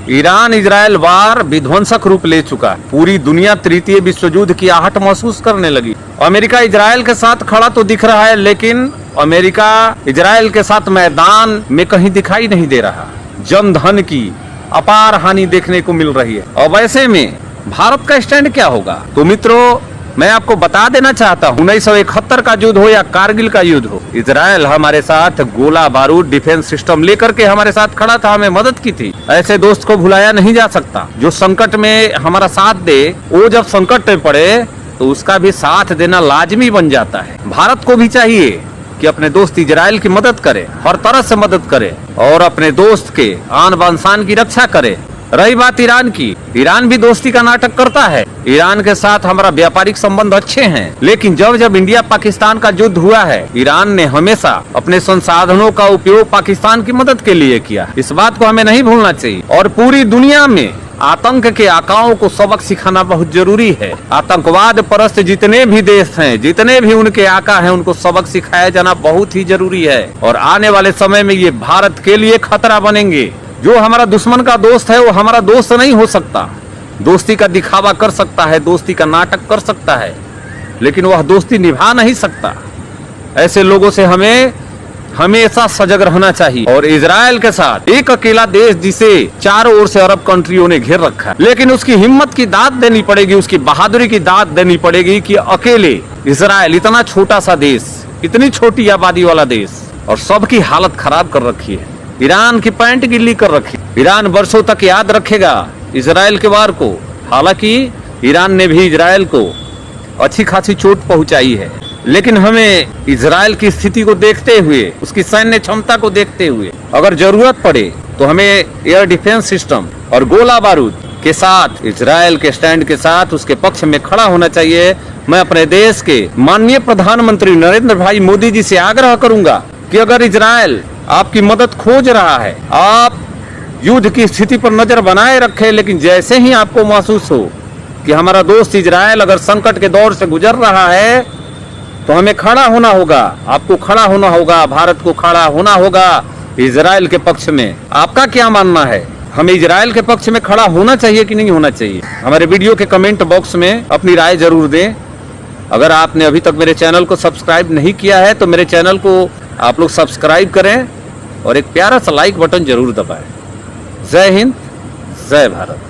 Iran Israel वार विध्वंसक रूप ले चुका है। पूरी दुनिया तृतीय विश्व युद्ध की आहट महसूस करने लगी। अमेरिका इजराइल के साथ खड़ा तो दिख रहा है, लेकिन अमेरिका इजराइल के साथ मैदान में कहीं दिखाई नहीं दे रहा। जन धन की अपार हानि देखने को मिल रही है। और ऐसे में भारत का स्टैंड क्या होगा? तो मित्रों, मैं आपको बता देना चाहता हूँ, 1971 का युद्ध हो या कारगिल का युद्ध हो, इजराइल हमारे साथ गोला बारूद डिफेंस सिस्टम लेकर के हमारे साथ खड़ा था, हमें मदद की थी। ऐसे दोस्त को भुलाया नहीं जा सकता। जो संकट में हमारा साथ दे, वो जब संकट में पड़े तो उसका भी साथ देना लाजमी बन जाता है। भारत को भी चाहिए कि अपने दोस्त इजराइल की मदद करे, हर तरह से मदद करे और अपने दोस्त के आन बान शान की रक्षा करे। रही बात ईरान की, ईरान भी दोस्ती का नाटक करता है। ईरान के साथ हमारा व्यापारिक संबंध अच्छे हैं, लेकिन जब जब इंडिया पाकिस्तान का युद्ध हुआ है, ईरान ने हमेशा अपने संसाधनों का उपयोग पाकिस्तान की मदद के लिए किया। इस बात को हमें नहीं भूलना चाहिए। और पूरी दुनिया में आतंक के आकाओं को सबक सिखाना बहुत जरूरी है। आतंकवाद परस्त जितने भी देश हैं, जितने भी उनके आका हैं, उनको सबक सिखाया जाना बहुत ही जरूरी है। और आने वाले समय में ये भारत के लिए खतरा बनेंगे। जो हमारा दुश्मन का दोस्त है वो हमारा दोस्त नहीं हो सकता। दोस्ती का दिखावा कर सकता है, दोस्ती का नाटक कर सकता है, लेकिन वह दोस्ती निभा नहीं सकता। ऐसे लोगों से हमें हमेशा सजग रहना चाहिए। और इजराइल के साथ एक अकेला देश जिसे चारों ओर से अरब कंट्रियों ने घेर रखा है, लेकिन उसकी हिम्मत की दाद देनी पड़ेगी, उसकी बहादुरी की दाद देनी पड़ेगी कि अकेले इजराइल, इतना छोटा सा देश, इतनी छोटी आबादी वाला देश, और सबकी हालत खराब कर रखी है। ईरान की पैंट गिल्ली कर रखी। ईरान वर्षों तक याद रखेगा इजराइल के वार को। हालांकि ईरान ने भी इजराइल को अच्छी खासी चोट पहुंचाई है, लेकिन हमें इजराइल की स्थिति को देखते हुए, उसकी सैन्य क्षमता को देखते हुए, अगर जरूरत पड़े तो हमें एयर डिफेंस सिस्टम और गोला बारूद के साथ इजराइल के स्टैंड के साथ उसके पक्ष में खड़ा होना चाहिए। मैं अपने देश के माननीय प्रधानमंत्री नरेंद्र भाई मोदी जी से आग्रह करूंगा कि अगर इजराइल आपकी मदद खोज रहा है, आप युद्ध की स्थिति पर नजर बनाए रखें, लेकिन जैसे ही आपको महसूस हो कि हमारा दोस्त इजराइल अगर संकट के दौर से गुजर रहा है, तो हमें खड़ा होना होगा, आपको खड़ा होना होगा, भारत को खड़ा होना होगा इजराइल के पक्ष में। आपका क्या मानना है? हमें इजराइल के पक्ष में खड़ा होना चाहिए कि नहीं होना चाहिए? हमारे वीडियो के कमेंट बॉक्स में अपनी राय जरूर दें। अगर आपने अभी तक मेरे चैनल को सब्सक्राइब नहीं किया है तो मेरे चैनल को आप लोग सब्सक्राइब करें और एक प्यारा सा लाइक बटन जरूर दबाएं। जय हिंद, जय भारत।